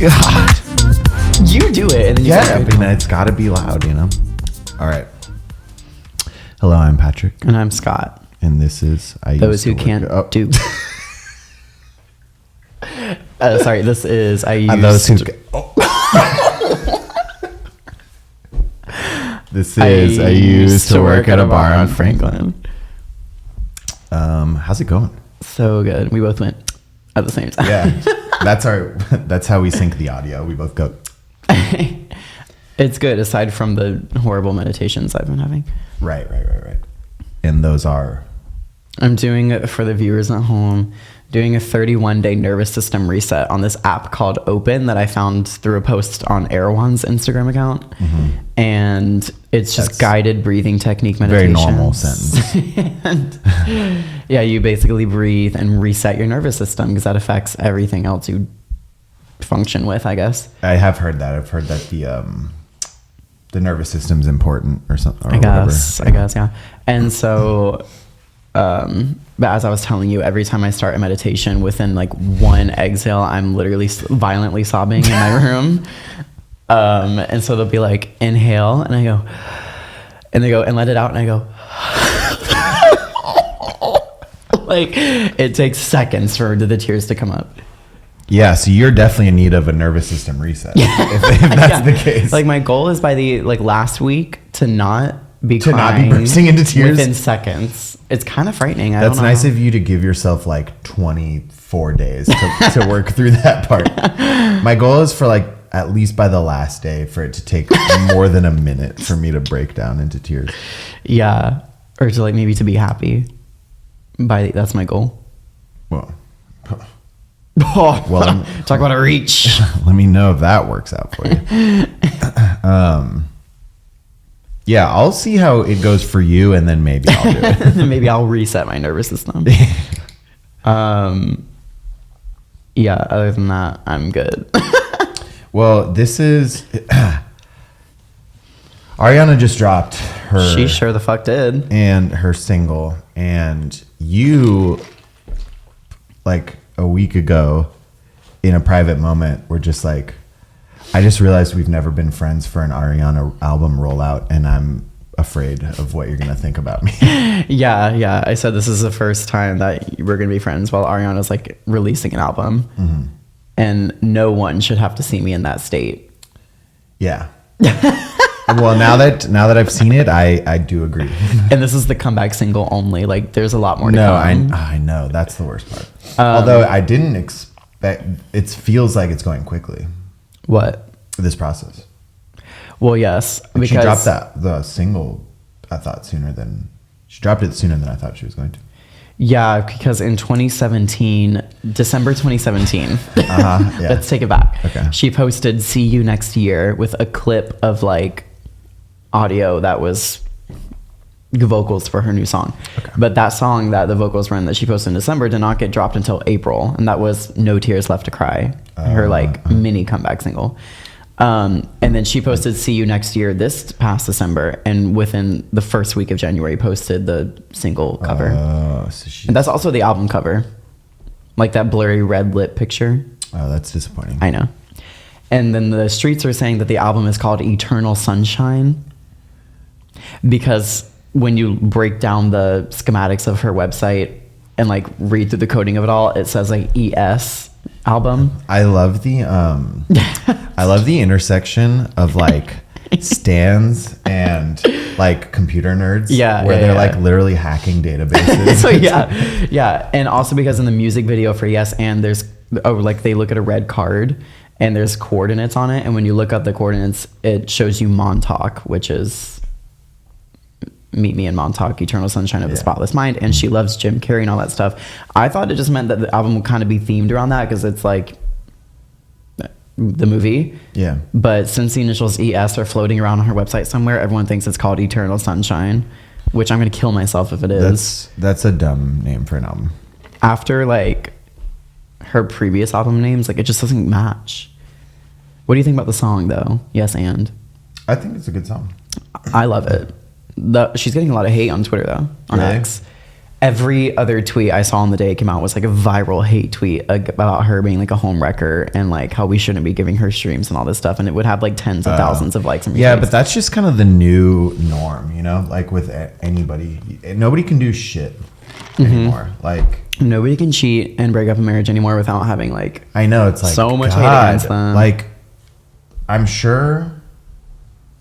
God. You do it, and then you Yeah, but it's got to be loud, you know? All right. Hello, I'm Patrick. And I'm Scott. And this is Those Who Can't Do. Sorry, this is I used. Those who. This is I used to work at a bar on Franklin. How's it going? So good. We both went at the same time. Yeah, that's how we sync the audio. We both go. It's good, aside from the horrible meditations I've been having. Right. And those are. I'm doing it for the viewers at home. Doing a 31-day nervous system reset on this app called Open that I found through a post on Erewhon's Instagram account. Mm-hmm. And it's just guided breathing technique meditation. Very normal sentence. And yeah, you basically breathe and reset your nervous system because that affects everything else you function with, I guess. I have heard that. I've heard that the nervous system's important or something. Or I guess, yeah. And so... but as I was telling you, every time I start a meditation, within like one exhale, I'm literally violently sobbing in my room. And so they'll be like, inhale, and I go, and they go, and let it out, and I go, like, it takes seconds for the tears to come up. Yeah, so you're definitely in need of a nervous system reset, if that's the case. Like, my goal is by the last week to not be bursting into tears within seconds. It's kind of frightening. That's nice of you to give yourself like 24 days to work through that part. My goal is for like at least by the last day for it to take more than a minute for me to break down into tears. Yeah, or to like maybe to be happy. That's my goal. Well, talk about a reach. Let me know if that works out for you. Yeah, I'll see how it goes for you, and then maybe I'll do it. Maybe I'll reset my nervous system. Yeah, other than that, I'm good. Well, this is... Ariana just dropped her... She sure the fuck did. And her single. And you, like a week ago, in a private moment, were just like... I just realized we've never been friends for an Ariana album rollout, and I'm afraid of what you're going to think about me. Yeah. I said this is the first time that we're going to be friends while Ariana's like releasing an album. Mm-hmm. And no one should have to see me in that state. Yeah. Well, now that I've seen it, I do agree. And this is the comeback single only. Like, there's a lot more to come. No, I know. That's the worst part. Although I didn't expect... It feels like it's going quickly. What? This process. Well, yes. Because she dropped the single, I thought, she dropped it sooner than I thought she was going to. Yeah, because in December 2017, yeah. Let's take it back. Okay. She posted "See You Next Year" with a clip of like audio that was vocals for her new song. Okay. But that song that the vocals were in that she posted in December did not get dropped until April, and that was "No Tears Left to Cry," her like mini comeback single. And then she posted "See You Next Year" this past December, and within the first week of January posted the single cover. And that's also the album cover, like that blurry red lip picture. Oh, that's disappointing. I know. And then the streets are saying that the album is called "Eternal Sunshine" because when you break down the schematics of her website and like read through the coding of it all, it says like ES album. I love the intersection of like stands and like computer nerds. Yeah. Where they're like literally hacking databases. So yeah. And also because in the music video for Yes and there's like they look at a red card and there's coordinates on it, and when you look up the coordinates, it shows you Montauk, which is Meet Me in Montauk, Eternal Sunshine of the Spotless Mind, and she loves Jim Carrey and all that stuff. I thought it just meant that the album would kind of be themed around that because it's like the movie. Yeah. But since the initials ES are floating around on her website somewhere, everyone thinks it's called Eternal Sunshine, which I'm going to kill myself if it is. That's a dumb name for an album. After like her previous album names, like it just doesn't match. What do you think about the song though? Yes and? I think it's a good song. I love it. She's getting a lot of hate on Twitter though, on X. every other tweet I saw on the day it came out was like a viral hate tweet about her being like a home wrecker and like how we shouldn't be giving her streams and all this stuff, and it would have like tens of thousands of likes and retweets. Yeah, but that's just kind of the new norm, you know, like with anybody, nobody can do shit anymore. Like nobody can cheat and break up a marriage anymore without having like, I know, it's like so much hate God, against them. Like I'm sure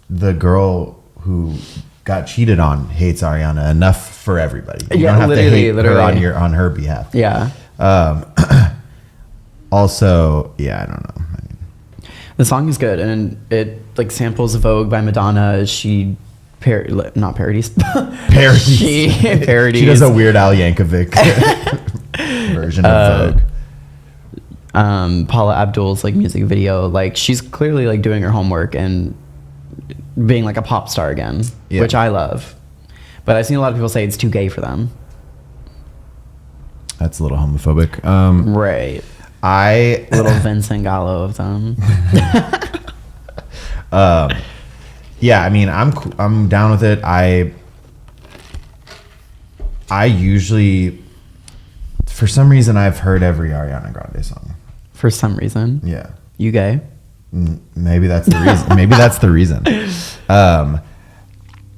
the girl who got cheated on hates Ariana enough for everybody. You don't have to hate her on her behalf. Yeah. Also, yeah, I don't know. I mean, the song is good, and it like samples Vogue by Madonna. She not parodies. Parodies. She parodies. She does a Weird Al Yankovic version of Vogue. Paula Abdul's like music video. Like she's clearly like doing her homework and being like a pop star again, which I love. But I've seen a lot of people say it's too gay for them. That's a little homophobic. Right. Little Vincent Gallo of them. Yeah, I mean, I'm down with it. I usually, for some reason, I've heard every Ariana Grande song. For some reason. Yeah. You gay? Maybe that's the reason. Maybe that's the reason.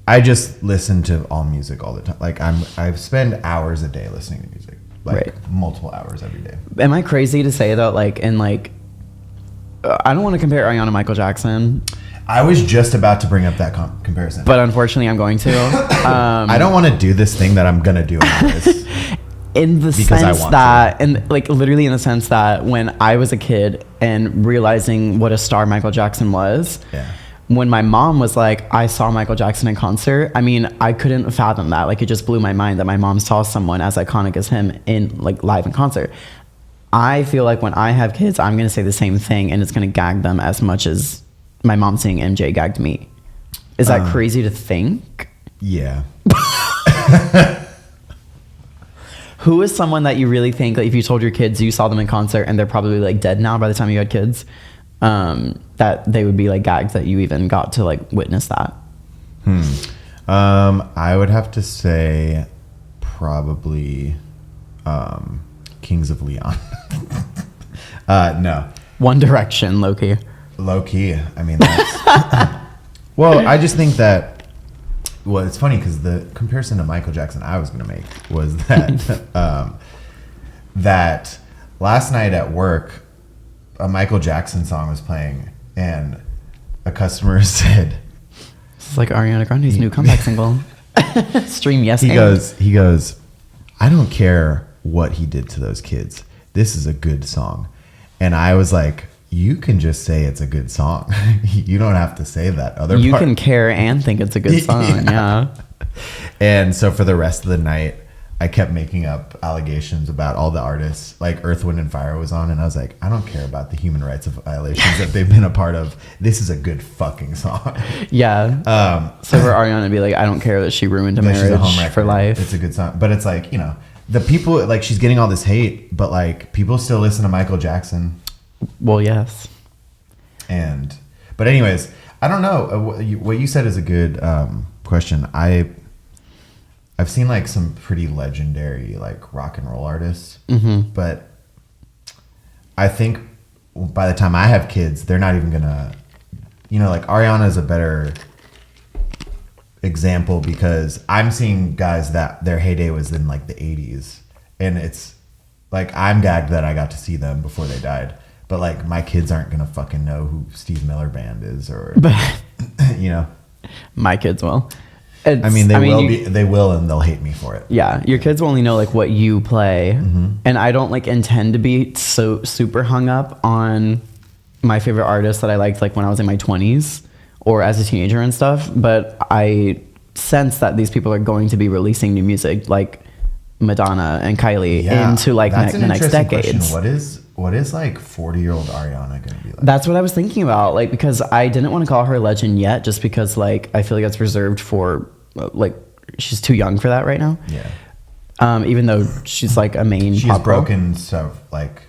I just listen to all music all the time. Like I spend hours a day listening to music, like multiple hours every day. Am I crazy to say though? Like in like, I don't want to compare Ariana to Michael Jackson. I was just about to bring up that comparison, but unfortunately, I'm going to. I don't want to do this thing that I'm gonna do anyways. In the sense that, and like literally in the sense that when I was a kid and realizing what a star Michael Jackson was, when my mom was like, I saw Michael Jackson in concert, I mean, I couldn't fathom that. Like it just blew my mind that my mom saw someone as iconic as him in like live in concert. I feel like when I have kids, I'm going to say the same thing and it's going to gag them as much as my mom seeing MJ gagged me. Is that crazy to think? Yeah. Who is someone that you really think, like, if you told your kids you saw them in concert and they're probably like dead now by the time you had kids, that they would be like gagged that you even got to like witness that? I would have to say probably Kings of Leon. No. One Direction, low key. Low key. I mean, that's well, I just think that. Well, it's funny because the comparison to Michael Jackson I was going to make was that that last night at work, a Michael Jackson song was playing, and a customer said, "This is like Ariana Grande's new comeback single." Stream yes. He goes, I don't care what he did to those kids. This is a good song, and I was like, you can just say it's a good song. You don't have to say that other part. You can care and think it's a good song. Yeah. And so for the rest of the night, I kept making up allegations about all the artists. Like Earth, Wind, and Fire was on, and I was like, I don't care about the human rights violations that they've been a part of. This is a good fucking song. Yeah. So for Ariana to be like, I don't care that she ruined a marriage for life. It's a good song. But it's like, you know, the people, like, she's getting all this hate, but like people still listen to Michael Jackson. Well, yes. But anyways, I don't know. What you said is a good question. I've seen like some pretty legendary like rock and roll artists, but I think by the time I have kids, they're not even gonna, you know, like Ariana is a better example because I'm seeing guys that their heyday was in like the 80s, and it's like I'm gagged that I got to see them before they died. But like my kids aren't gonna fucking know who Steve Miller Band is, or you know, my kids will. They will, and they'll hate me for it. Yeah, your kids will only know like what you play, and I don't like intend to be so super hung up on my favorite artists that I liked like when I was in my 20s or as a teenager and stuff. But I sense that these people are going to be releasing new music like Madonna and Kylie into like the next decades. What is like 40-year-old Ariana gonna be like? That's what I was thinking about, like, because I didn't want to call her a legend yet, just because like I feel like that's reserved for like she's too young for that right now. Yeah. Even though she's like a main. She's broken stuff, like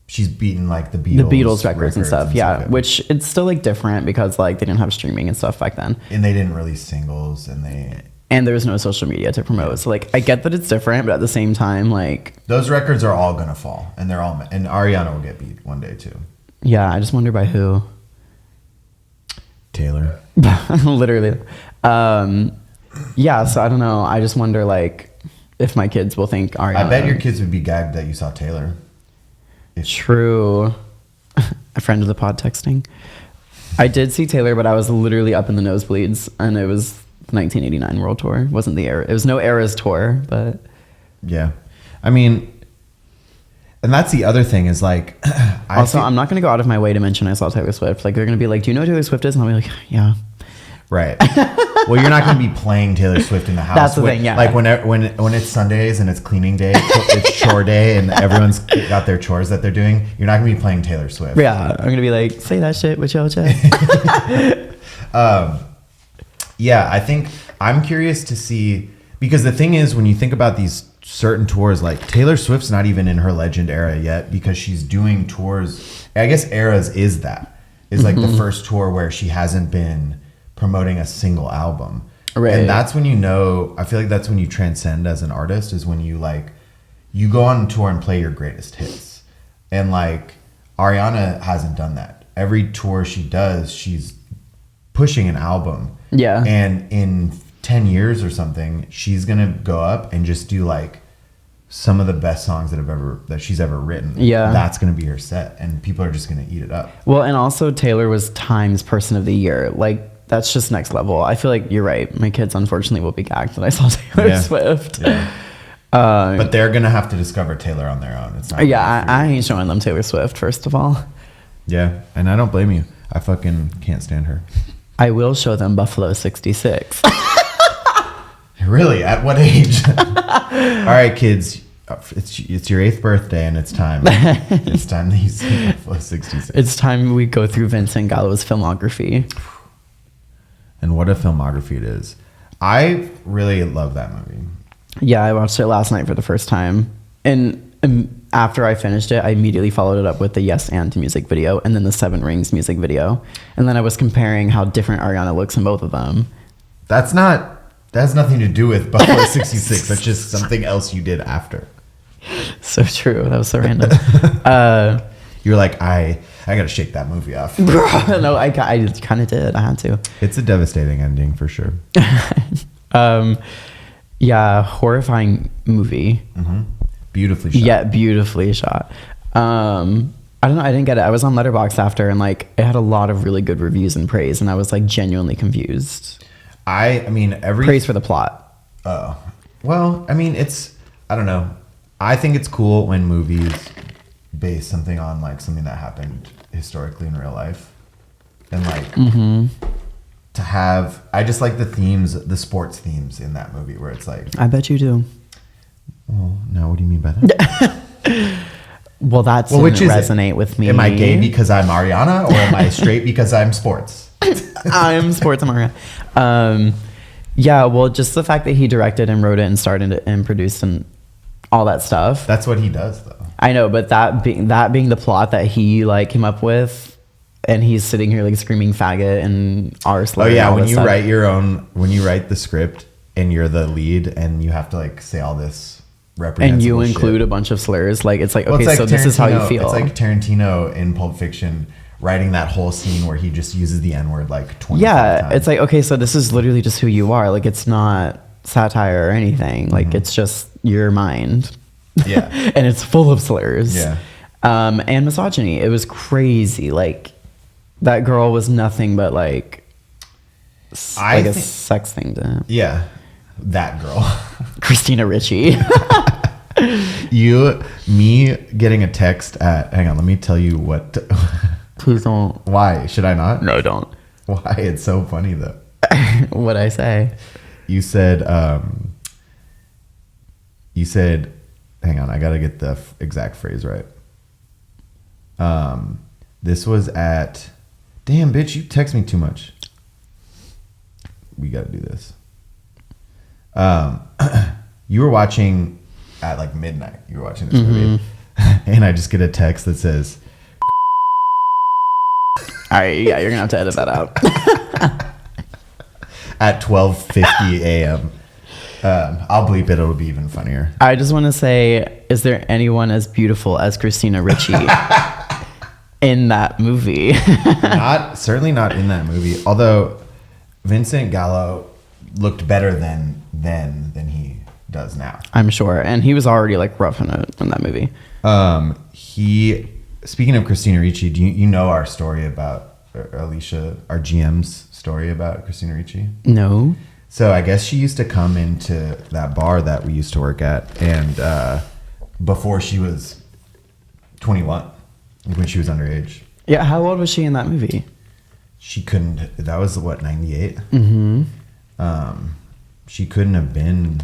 she's beaten like the Beatles records and stuff. Yeah, which it's still like different because like they didn't have streaming and stuff back then, and they didn't release singles, and they and there's no social media to promote. So like I get that it's different, but at the same time, like those records are all gonna fall, and and Ariana will get beat one day too. Yeah, I just wonder by who. Taylor. Literally. Yeah, so I don't know. I just wonder like if my kids will think Ariana. I bet your kids would be gagged that you saw Taylor. True. A friend of the pod texting. I did see Taylor, but I was literally up in the nosebleeds, and it was the 1989 World Tour. It wasn't the era. It was no Eras tour, but yeah, I mean, and that's the other thing is like. I'm not going to go out of my way to mention I saw Taylor Swift. Like they're going to be like, "Do you know who Taylor Swift is?" And I'll be like, "Yeah." Right. Well, you're not going to be playing Taylor Swift in the house. That's the thing, yeah. Like when it's Sundays and it's cleaning day, it's chore day, and everyone's got their chores that they're doing. You're not going to be playing Taylor Swift. Yeah, I'm going to be like, say that shit with your chest. Yeah, I think I'm curious to see, because the thing is, when you think about these certain tours, like Taylor Swift's not even in her legend era yet because she's doing tours. I guess Eras is like the first tour where she hasn't been promoting a single album. Right. And that's when I feel like that's when you transcend as an artist, is when you go on tour and play your greatest hits. And like Ariana hasn't done that. Every tour she does, she's pushing an album. Yeah. And in 10 years or something, she's going to go up and just do like some of the best songs that she's ever written. Yeah. That's going to be her set, and people are just going to eat it up. Well, and also Taylor was Time's Person of the Year. Like that's just next level. I feel like you're right. My kids unfortunately will be gagged that I saw Taylor Swift. Yeah. But they're going to have to discover Taylor on their own. It's not. Yeah, I ain't showing them Taylor Swift, first of all. Yeah, and I don't blame you. I fucking can't stand her. I will show them BOFfalo 66. Really? At what age? All right, kids. It's your 8th birthday, and it's time. It's time that you see BOFfalo 66. It's time we go through Vincent Gallo's filmography. And what a filmography it is. I really love that movie. Yeah, I watched it last night for the first time. And after I finished it, I immediately followed it up with the Yes and music video, and then the Seven Rings music video. And then I was comparing how different Ariana looks in both of them. That has nothing to do with BOFfalo 66. That's just something else you did after. So true. That was so random. You're like, I got to shake that movie off. No, I kind of did. I had to. It's a devastating ending for sure. Yeah, horrifying movie. Mm-hmm. Beautifully shot. Yeah, beautifully shot. I don't know. I didn't get it. I was on Letterboxd after, and like it had a lot of really good reviews and praise, and I was like genuinely confused. I mean, praise for the plot. Oh, well, I mean, I don't know. I think it's cool when movies base something on like something that happened historically in real life, and like to have. I just like the sports themes in that movie where it's like. I bet you do. Well, no. What do you mean by that? Well, that didn't resonate with me. Am I gay because I'm Ariana, or am I straight because I'm sports? I'm sports Ariana. Yeah, well, just the fact that he directed and wrote it and started it and produced and all that stuff. That's what he does, though. I know, but that being the plot that he like came up with, and he's sitting here like screaming faggot and R-slur. Oh yeah, when you write the script and you're the lead and you have to like say all this reprehensible and you include shit. A bunch of slurs, like it's like, well, okay, it's like so this is how you feel. It's like Tarantino in Pulp Fiction writing that whole scene where he just uses the N-word like 20 times. It's like, okay, so this is literally just who you are. Like, it's not satire or anything. Like, it's just your mind. Yeah. And it's full of slurs. Yeah. And misogyny. It was crazy. Like, that girl was nothing but like a sex thing to him. Yeah. That girl. Christina Ricci. Me getting a text hang on, let me tell you what. Please don't. Why? Should I not? No, don't. Why? It's so funny though. What'd I say? You said, hang on, I gotta get the exact phrase right. This was at, damn bitch, you text me too much. We gotta do this. You were watching at like midnight. You were watching this movie, and I just get a text that says, "All right, yeah, you're gonna have to edit that out." at 12:50 a.m. I'll bleep it. It'll be even funnier. I just want to say, is there anyone as beautiful as Christina Ricci in that movie? Certainly not in that movie. Although Vincent Gallo looked better than he does now. I'm sure, and he was already like rough in that movie. Speaking of Christina Ricci, do you know our story about Alicia, our GM's story about Christina Ricci? No. So I guess she used to come into that bar that we used to work at, and before she was 21, when she was underage. Yeah, how old was she in that movie? She couldn't. That was what, 98. Mm-hmm. She couldn't have been.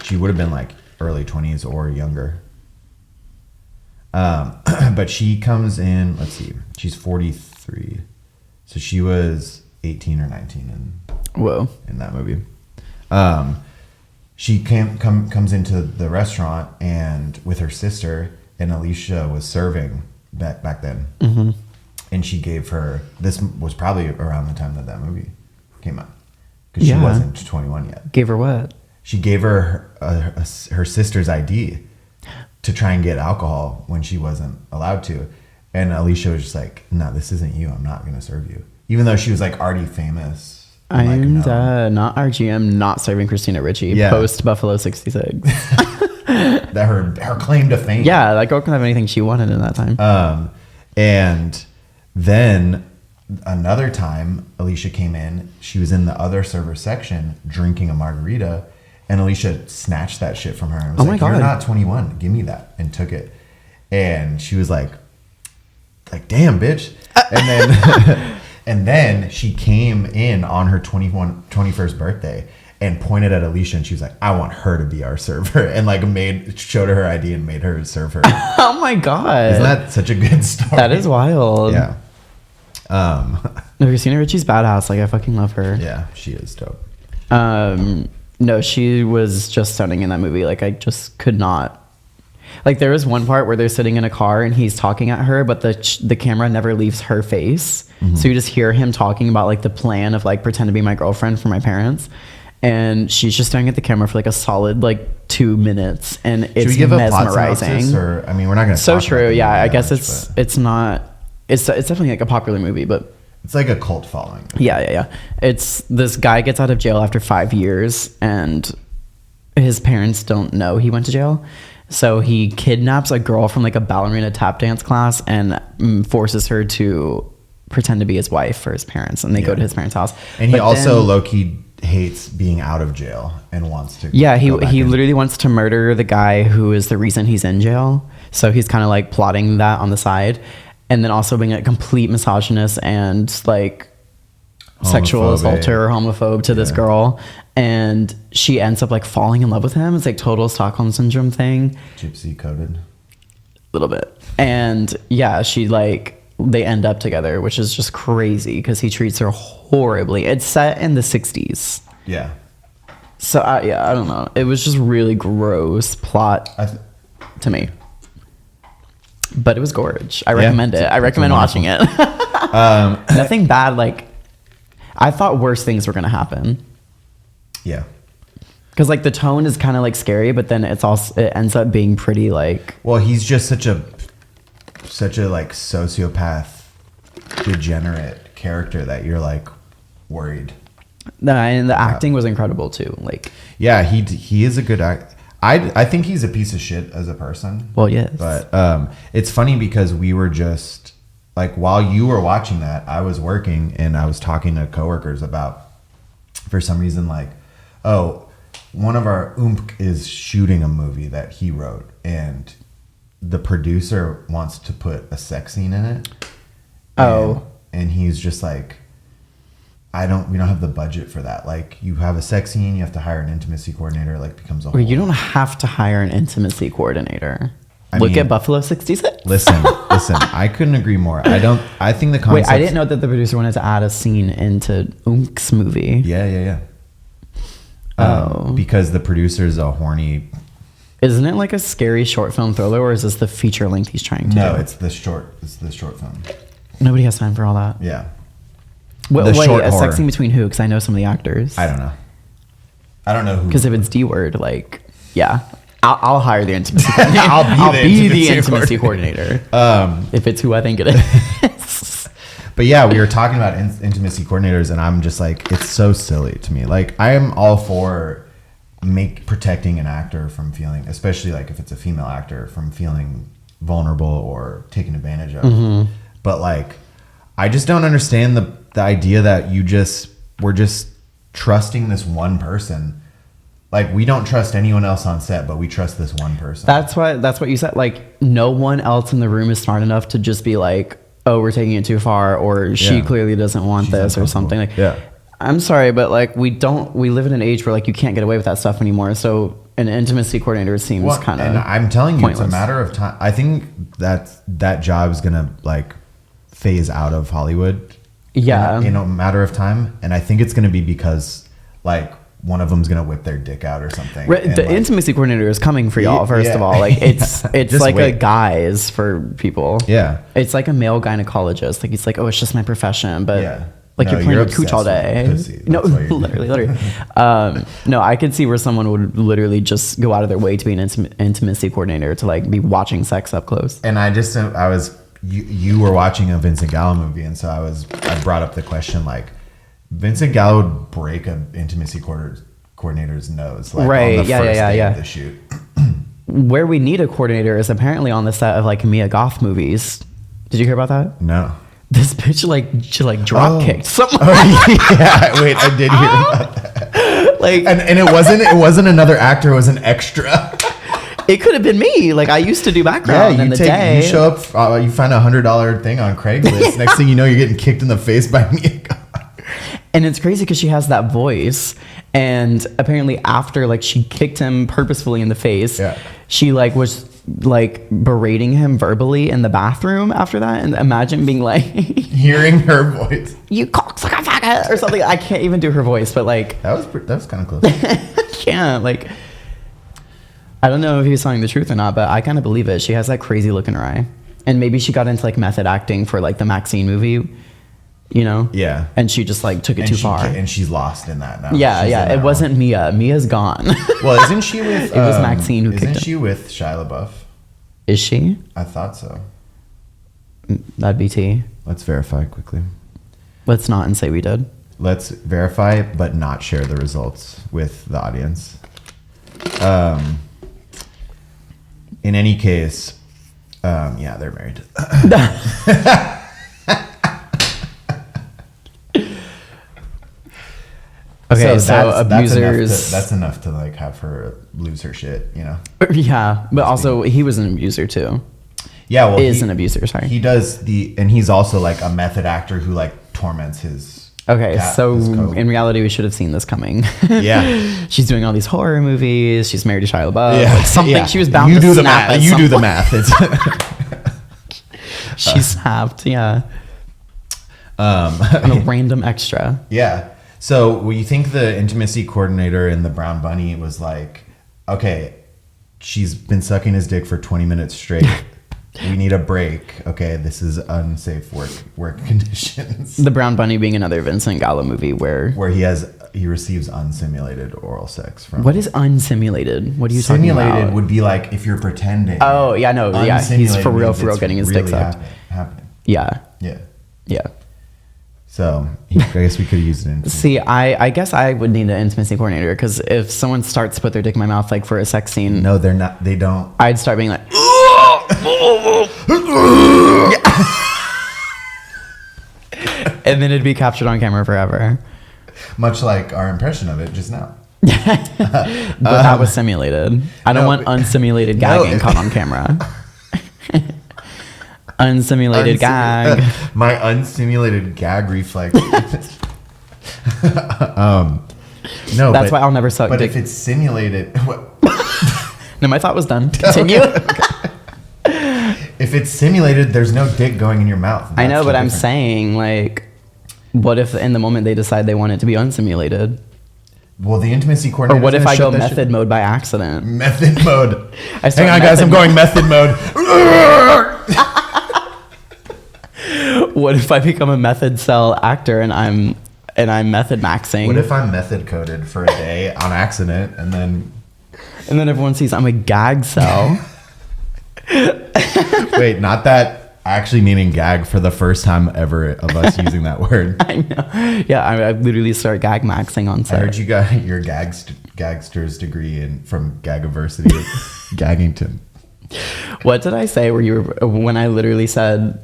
She would have been like early 20s or younger. But she comes in. Let's see. She's 43, so she was 18 or 19 in that movie. She comes into the restaurant and with her sister, and Alicia was serving back then. Mm-hmm. And she gave her, this was probably around the time that movie came out, because she wasn't 21 yet. Gave her what? She gave her her sister's ID to try and get alcohol when she wasn't allowed to. And Alicia was just like, no, this isn't you. I'm not going to serve you. Even though she was like already famous. I'm not RGM, not serving Christina Ricci post BOFfalo 66. That her claim to fame. Yeah, that girl can have anything she wanted in that time. And then another time, Alicia came in. She was in the other server section drinking a margarita, and Alicia snatched that shit from her and was like, "You're not 21. Give me that," and took it. And she was like, "Damn, bitch!" And then and then she came in on her 21st birthday and pointed at Alicia, and she was like, "I want her to be our server," and like showed her ID and made her serve her. Oh my god! Isn't that such a good story? That is wild. Yeah. No, Christina Ricci's badass. Like, I fucking love her. Yeah, she is dope. No, she was just stunning in that movie. Like, I just could not. Like, there was one part where they're sitting in a car and he's talking at her, but the camera never leaves her face. Mm-hmm. So you just hear him talking about like the plan of like pretend to be my girlfriend for my parents. And she's just staring at the camera for like a solid like 2 minutes, and it's mesmerizing. Or, I mean, we're not gonna. So true. Yeah, I guess it's not. It's definitely like a popular movie, but it's like a cult following. Yeah. It's this guy gets out of jail after 5 years, and his parents don't know he went to jail. So he kidnaps a girl from like a ballerina tap dance class and forces her to pretend to be his wife for his parents, and they go to his parents' house. And he also low-key hates being out of jail and wants to. Yeah, he literally wants to murder the guy who is the reason he's in jail. So he's kind of like plotting that on the side, and then also being a complete misogynist and like sexual assaulter or homophobe to this girl. And she ends up like falling in love with him. It's like total Stockholm syndrome thing. Gypsy coded. A little bit. And yeah, they end up together, which is just crazy because he treats her horribly. It's set in the 60s. Yeah. So I don't know. It was just really gross plot to me. But it was gorge. I recommend it. I recommend watching it. Nothing bad. Like, I thought worse things were going to happen. Yeah. Because like the tone is kind of like scary, but then it ends up being pretty like. Well, he's just such a like sociopath, degenerate character that you're like worried. And the acting was incredible too. Like. Yeah, he is a good actor. I think he's a piece of shit as a person. Well, yes. But it's funny because we were just like, while you were watching that, I was working and I was talking to coworkers about, for some reason, like, oh, one of our is shooting a movie that he wrote, and the producer wants to put a sex scene in it. And he's just like, we don't have the budget for that. Like, you have a sex scene, you have to hire an intimacy coordinator, like becomes a whole. Well, you don't have to hire an intimacy coordinator. Look at BOFfalo 66. Listen, I couldn't agree more. I think the concept. Wait, I didn't know that the producer wanted to add a scene into Unk's movie. Yeah. Because the producer is a horny. Isn't it like a scary short film thriller, or is this the feature length he's trying to do? No, it's the short film. Nobody has time for all that. Yeah. Wait, short a horror. sex scene between who? Because I know some of the actors. I don't know. I don't know who. Because if it's D word, like, yeah, I'll hire the intimacy coordinator. I'll be the intimacy coordinator. If it's who I think it is. But yeah, we were talking about intimacy coordinators, and I'm just like, it's so silly to me. Like, I am all for protecting an actor from feeling, especially like if it's a female actor, from feeling vulnerable or taken advantage of. Mm-hmm. But like, I just don't understand the idea that we're just trusting this one person. Like, we don't trust anyone else on set, but we trust this one person. That's what you said. Like, no one else in the room is smart enough to just be like, oh, we're taking it too far, or she clearly doesn't want this or something. Like, I'm sorry, but like, we live in an age where like you can't get away with that stuff anymore. So an intimacy coordinator seems kind of, and I'm telling you, pointless. It's a matter of time. I think that job is gonna like phase out of Hollywood. Yeah, in a matter of time, and I think it's gonna be because like one of them's gonna whip their dick out or something. The intimacy coordinator is coming for y'all. First of all, like it's like a guise for people. Yeah, it's like a male gynecologist. Like he's like, oh, it's just my profession, but like no, you're playing cooch all day. No, literally. No, I could see where someone would literally just go out of their way to be an intimacy coordinator to like be watching sex up close. And you were watching a Vincent Gallo movie, and so I brought up the question like, Vincent Gallo would break an intimacy coordinator's nose, like right? On the first day of the shoot. Where we need a coordinator is apparently on the set of like Mia Goth movies. Did you hear about that? No. This bitch like drop kicked someone. Yeah, wait, I did hear about that. Like, and it wasn't another actor; it was an extra. It could have been me. Like, I used to do background in the day. You show up, you find $100 thing on Craigslist. Next thing you know, you're getting kicked in the face by Mia Goth. And it's crazy because she has that voice. And apparently after, like, she kicked him purposefully in the face, she, like, was, like, berating him verbally in the bathroom after that. And imagine being, like... hearing her voice. You cocksucker faggot! Or something. I can't even do her voice, but, like... That was kind of close. I can't, like... I don't know if he was telling the truth or not, but I kind of believe it. She has that crazy look in her eye. And maybe she got into, like, method acting for, like, the Maxine movie, you know? Yeah. And she just, like, took it too far. And she's lost in that now. Yeah. It wasn't Mia. Mia's gone. Well, isn't she with... it was Maxine who kicked him. Isn't she with Shia LaBeouf? Is she? I thought so. That'd be T. Let's verify quickly. Let's not and say we did. Let's verify, but not share the results with the audience. In any case, yeah, they're married. Okay, so abusers. That's enough to like have her lose her shit, you know? Yeah, but also he was an abuser too. Yeah, well, an abuser. Sorry, he does and he's also like a method actor who like torments his. Okay, so in reality, we should have seen this coming. Yeah, she's doing all these horror movies. She's married to Shia LaBeouf. Yeah, like something she was bound to snap. You do the math. She snapped. Yeah. On a random extra. Yeah. So, well, you think the intimacy coordinator in the Brown Bunny was like, okay, she's been sucking his dick for 20 minutes straight. We need a break. Okay, this is unsafe work conditions. The Brown Bunny being another Vincent Gallo movie where he receives unsimulated oral sex from. What is unsimulated? What are you talking about? Simulated would be like if you're pretending. Oh yeah, no, yeah, he's for real getting his dick sucked. Happening. Yeah. Yeah. So I guess we could have used it. See, I guess I would need an intimacy coordinator because if someone starts to put their dick in my mouth like for a sex scene, no, they're not. They don't. I'd start being like. And then it'd be captured on camera forever. Much like our impression of it just now. But that was simulated. I don't want unsimulated gagging caught on camera. Unsimulated gag. My unsimulated gag reflex. No, that's why I'll never suck but dick. If it's simulated... No, my thought was done. Continue. Okay. If it's simulated, there's no dick going in your mouth. I know, but I'm saying, like, what if in the moment they decide they want it to be unsimulated? Well, the intimacy coordinator. Or what if I go method mode by accident? Method mode. Hang on, guys, I'm going method mode. what if I become a method cell actor and I'm method maxing? What if I'm method coded for a day on accident and then everyone sees I'm a gag cell? wait, not that actually meaning gag for the first time ever of us using that word. I know. Yeah, I literally start gag maxing on set. I heard you got your gagster's degree from Gagaversity of Gaggington. What did I say when I literally said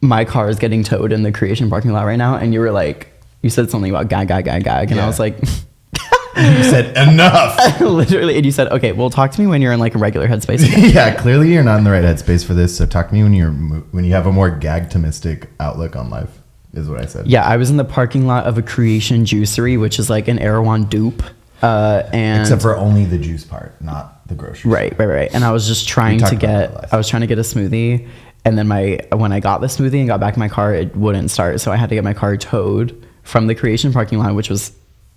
my car is getting towed in the creation parking lot right now, and you were like, you said something about gag, and I was like, you said enough. Literally, and you said, okay, well, talk to me when you're in like a regular headspace. Yeah, clearly you're not in the right headspace for this. So talk to me when you have a more gag-tomistic outlook on life. Is what I said. Yeah, I was in the parking lot of a Creation juicery, which is like an Erewhon dupe. And except for only the juice part, not the grocery. Right. And I was just trying to get a smoothie, and then when I got the smoothie and got back in my car, it wouldn't start, so I had to get my car towed from the Creation parking lot, which was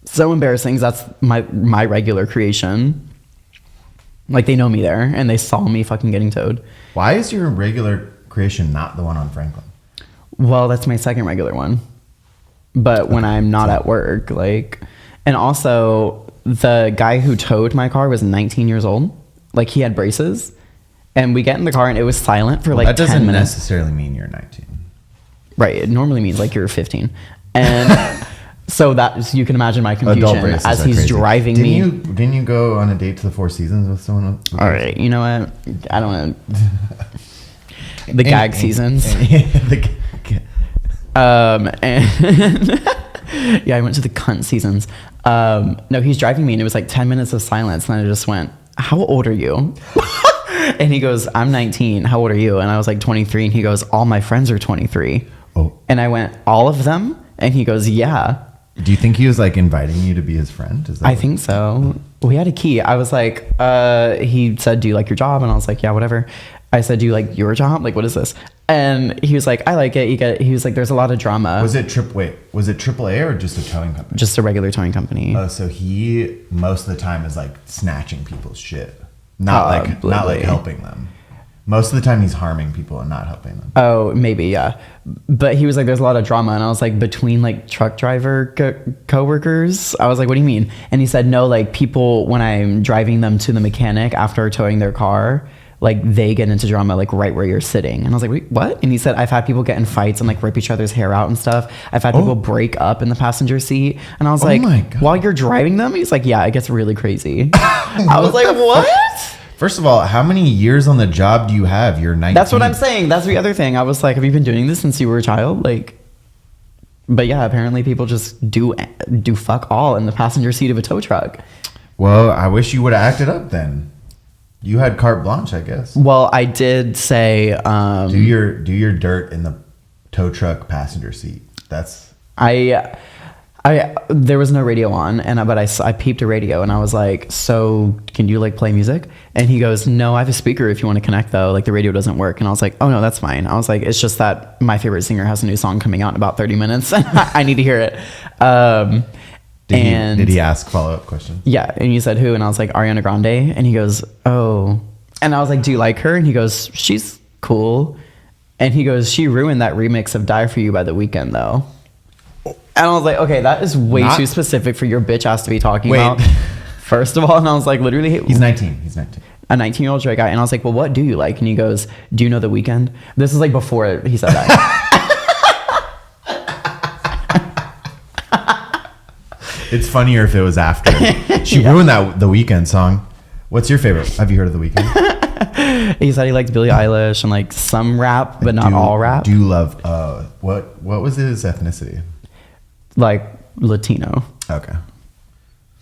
so embarrassing. 'Cause that's my regular Creation. Like, they know me there, and they saw me fucking getting towed. Why is your regular Creation not the one on Franklin? Well, that's my second regular one. But when I'm not at work, like, and also the guy who towed my car was 19 years old. Like, he had braces, and we get in the car and it was silent for like 10 minutes. That doesn't necessarily mean you're 19. Right. It normally means like you're 15. And so that, you can imagine my confusion as he's driving me. Didn't you go on a date to the Four Seasons with someone else? All right. You know what? I don't know. The gag seasons. And yeah, I went to the cunt seasons. No, he's driving me and it was like 10 minutes of silence, and then I just went, how old are you? And he goes, I'm 19. How old are you? And I was like 23. And he goes, all my friends are 23. Oh. And I went, all of them? And he goes, yeah. Do you think he was like inviting you to be his friend? I think so. We had a key. I was like, he said, do you like your job? And I was like, yeah, whatever. I said, do you like your job? Like, what is this? And he was like, I like it. He was like, there's a lot of drama. Was it AAA or just a towing company? Just a regular towing company. Oh, so he most of the time is like snatching people's shit. Not like helping them. Most of the time he's harming people and not helping them. Oh, maybe, yeah. But he was like, there's a lot of drama. And I was like, between like truck driver co-workers? I was like, what do you mean? And he said, no, like people, when I'm driving them to the mechanic after towing their car, like they get into drama like right where you're sitting. And I was like, wait, what? And he said, I've had people get in fights and like rip each other's hair out and stuff. I've had people break up in the passenger seat. And I was like, my God. While you're driving them? He's like, yeah, it gets really crazy. I was like, what? First of all, how many years on the job do you have? You're 19. That's what I'm saying. That's the other thing. I was like, have you been doing this since you were a child? Like, but yeah, apparently people just do fuck all in the passenger seat of a tow truck. Well, I wish you would have acted up then. You had carte blanche, I guess. Well, I did say do your dirt in the tow truck passenger seat. That's there was no radio on, but I peeped a radio and I was like, so can you like play music? And he goes, no, I have a speaker if you want to connect though. Like the radio doesn't work. And I was like, oh no, that's fine. I was like, it's just that my favorite singer has a new song coming out in about 30 minutes. I need to hear it. Did he ask follow-up questions? Yeah. And you said who? And I was like, Ariana Grande. And he goes, oh. And I was like, do you like her? And he goes, she's cool. And he goes, she ruined that remix of Die For You by The Weeknd though. And I was like, okay, that is way too specific for your bitch ass to be talking about. First of all, and I was like, literally. He's 19. He's 19. A 19-year-old Drake guy. And I was like, well, what do you like? And he goes, do you know The Weeknd? This is like before he said that. It's funnier if it was after. She ruined that The Weeknd song. What's your favorite? Have you heard of The Weeknd? He said he liked Billie Eilish and like some rap, but not all rap. Do you love what was his ethnicity? Like Latino. Okay.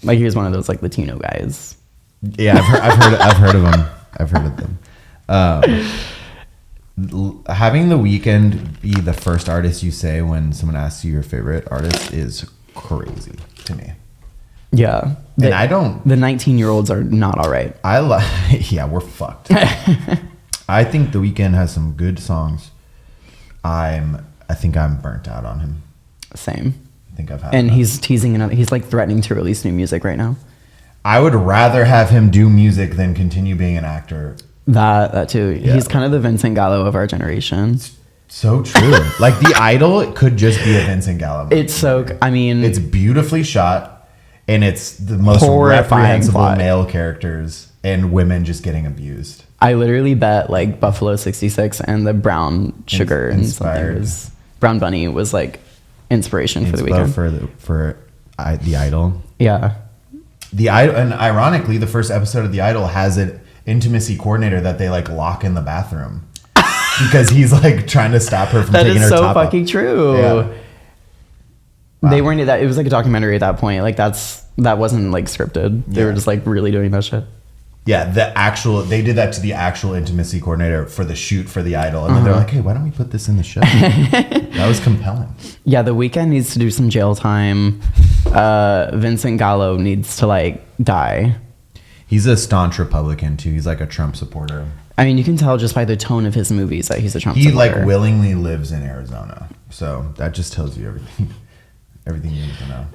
Like he was one of those like Latino guys. Yeah, I've heard of him. I've heard of them. Having The Weeknd be the first artist you say when someone asks you your favorite artist is crazy to me. Yeah. And I don't. The 19-year-olds are not all right. Yeah, we're fucked. I think The Weeknd has some good songs. I think I'm burnt out on him. Same. I think I've had. And he's teasing another. He's like threatening to release new music right now. I would rather have him do music than continue being an actor. That too. Yeah. He's kind of the Vincent Gallo of our generation. So true. Like The Idol could just be a Vincent Gallo movie. It's beautifully shot, and it's the most horrifying reprehensible plot. male characters and women just getting abused. I literally bet like Buffalo 66 and the brown sugar and something was Brown Bunny was like inspiration for the weekend. For The Idol. Yeah. The Idol, and ironically, the first episode of The Idol has an intimacy coordinator that they like lock in the bathroom because he's like trying to stop her from taking her top off. That is so fucking true. Yeah. Wow. They weren't that. It was like a documentary at that point. Like that wasn't like scripted. They were just like really doing that shit. Yeah, they did that to the actual intimacy coordinator for the shoot for The Idol, and then they're like, "Hey, why don't we put this in the show?" That was compelling. Yeah, The Weeknd needs to do some jail time. Vincent Gallo needs to like die. He's a staunch Republican too. He's like a Trump supporter. I mean, you can tell just by the tone of his movies that he's a Trump supporter. He like willingly lives in Arizona, so that just tells you everything you need to know.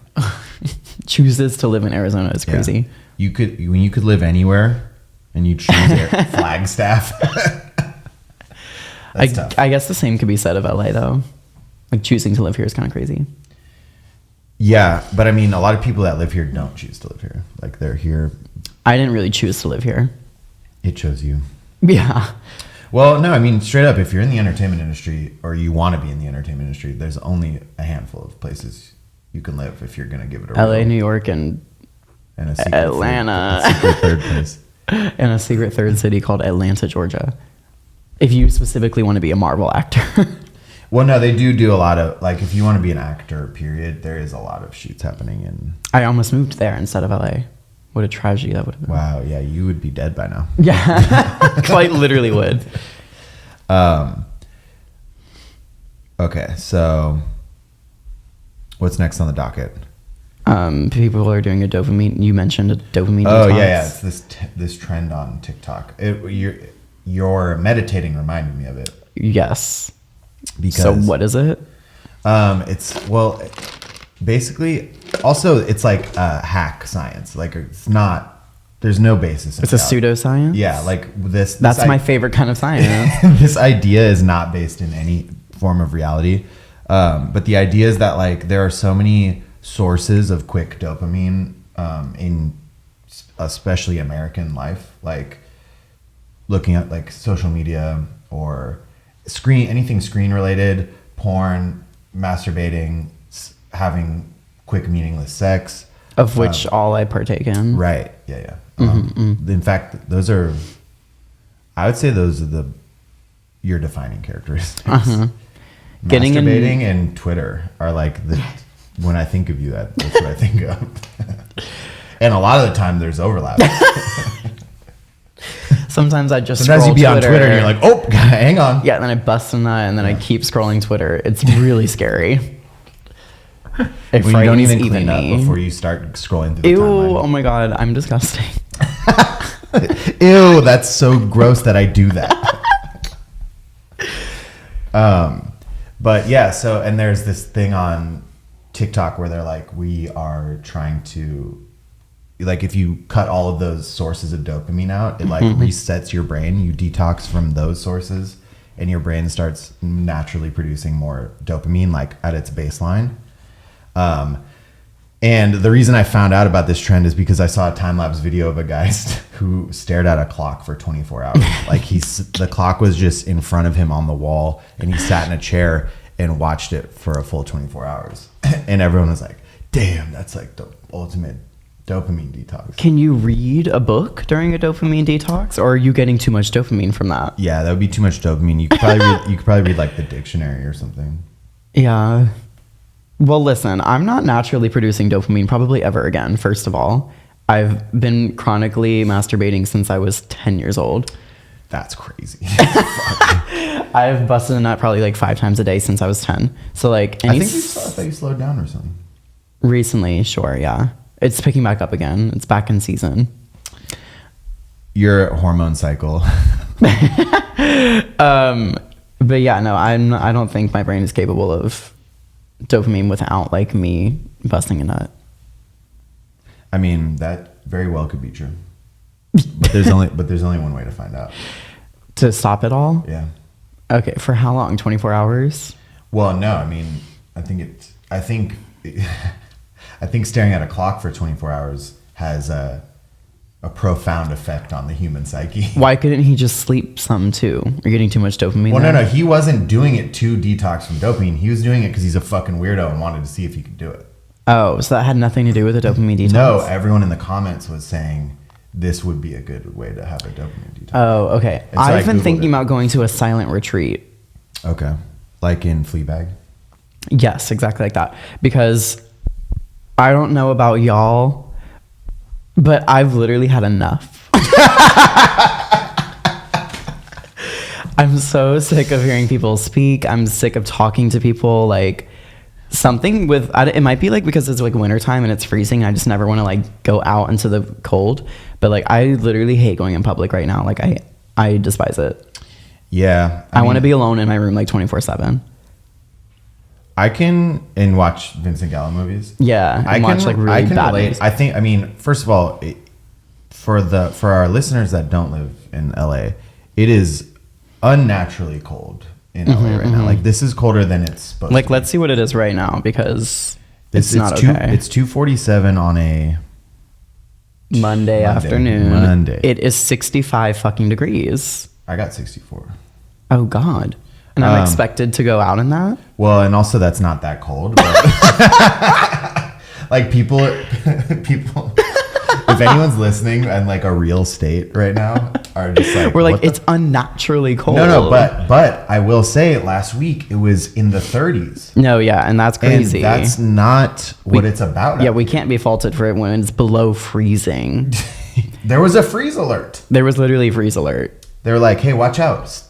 Chooses to live in Arizona is crazy. Yeah. You could live anywhere, and you choose Flagstaff. That's tough. I guess the same could be said of LA though. Like choosing to live here is kind of crazy. Yeah, but I mean, a lot of people that live here don't choose to live here. Like they're here. I didn't really choose to live here. It chose you. Yeah. Well, no, I mean, straight up, if you're in the entertainment industry or you want to be in the entertainment industry, there's only a handful of places you can live if you're going to give it a LA, New York, and a secret Atlanta. Secret third place. And a secret third city called Atlanta, Georgia. If you specifically want to be a Marvel actor. Well, no, they do a lot of, like, if you want to be an actor, period, there is a lot of shoots happening in... I almost moved there instead of LA. What a tragedy that would have been. Wow, yeah, you would be dead by now. Yeah, quite literally would. Okay, so what's next on the docket? People are doing a dopamine. You mentioned a dopamine. Oh detox. yeah, it's this trend on TikTok. Your meditating reminded me of it. Yes. Because so what is it? Basically, also it's like hack science. Like it's not. There's no basis. It's a pseudoscience. Yeah, like this. That's my favorite kind of science. This idea is not based in any form of reality, but the idea is that like there are so many sources of quick dopamine in especially American life, like looking at like social media or anything screen related, porn, masturbating, having quick meaningless sex, of which all I partake in. Right. Yeah. In fact, I would say those are your defining characteristics. Masturbating and Twitter are like when I think of you, that's what I think of. And a lot of the time there's overlap. Sometimes you be on Twitter and you're like, oh, hang on. Yeah, and then I bust in that and then I keep scrolling Twitter. It's really scary. When you don't even clean up before you start scrolling through the timeline. Oh my God, I'm disgusting. Ew, that's so gross that I do that. But yeah, and there's this thing on TikTok where they're like, we are trying to, like, if you cut all of those sources of dopamine out, it like resets your brain. You detox from those sources and your brain starts naturally producing more dopamine, like at its baseline. And the reason I found out about this trend is because I saw a time-lapse video of a guy who stared at a clock for 24 hours. Like the clock was just in front of him on the wall and he sat in a chair and watched it for a full 24 hours. And everyone was like, damn, that's like the ultimate dopamine detox. Can you read a book during a dopamine detox, or are you getting too much dopamine from that? Yeah, that would be too much dopamine. You could probably read like the dictionary or something. Yeah. Well, listen, I'm not naturally producing dopamine probably ever again, first of all. I've been chronically masturbating since I was 10 years old. That's crazy. I've busted a nut probably like 5 times a day since I was 10. So like... I thought you slowed down or something. Recently, sure, yeah. It's picking back up again. It's back in season. Your hormone cycle. But yeah, no, I don't think my brain is capable of dopamine without like me busting a nut. I mean, that very well could be true. But there's only one way to find out. To stop it all? Yeah. Okay, for how long? 24 hours? Well, no, I mean, I think staring at a clock for 24 hours has a profound effect on the human psyche. Why couldn't he just sleep some too? You're getting too much dopamine. Well, no, he wasn't doing it to detox from dopamine. He was doing it because he's a fucking weirdo and wanted to see if he could do it. Oh, so that had nothing to do with the dopamine detox? No, everyone in the comments was saying this would be a good way to have a dopamine detox. Oh, okay. So I've been thinking it. about going to a silent retreat. Okay. Like in Fleabag? Yes, exactly like that. Because I don't know about y'all, but I've literally had enough. I'm so sick of hearing people speak. I'm sick of talking to people. Like, something with it might be like because it's like wintertime and it's freezing and I just never want to like go out into the cold, but like I literally hate going in public right now. Like I despise it. Yeah, I want to be alone in my room like 24/7. I can and watch Vincent Gallo movies. Yeah, I watch like really bad movies. I mean, first of all, for our listeners that don't live in LA, it is unnaturally cold in LA right now. Like this is colder than it's supposed like to be. let's see what it is right now because it's not okay. It's 2:47 on a Monday afternoon. Monday. It is 65 fucking degrees. I got 64. Oh God. And I'm expected to go out in that? Well, and also that's not that cold. But like people, if anyone's listening in like a real state right now, are just like we're like it's unnaturally cold. No, but I will say last week it was in the 30s. No, yeah, and that's crazy. And that's not what it's about. Yeah, we can't be faulted for it when it's below freezing. There was a freeze alert. There was literally a freeze alert. They were like, "Hey, watch out!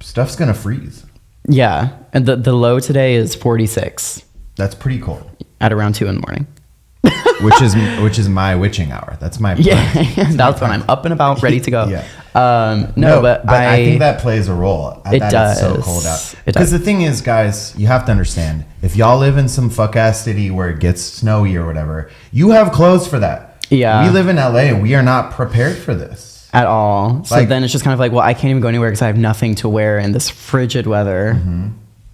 Stuff's gonna freeze." Yeah, and the low today is 46. That's pretty cold. At around 2 in the morning. which is my witching hour. That's my that's when I'm up and about, ready to go. Yeah. No, but I think that plays a role. It does. It's so cold out. Because the thing is, guys, you have to understand. If y'all live in some fuck ass city where it gets snowy or whatever, you have clothes for that. Yeah. We live in LA and we are not prepared for this at all. So like, then it's just kind of like, well, I can't even go anywhere because I have nothing to wear in this frigid weather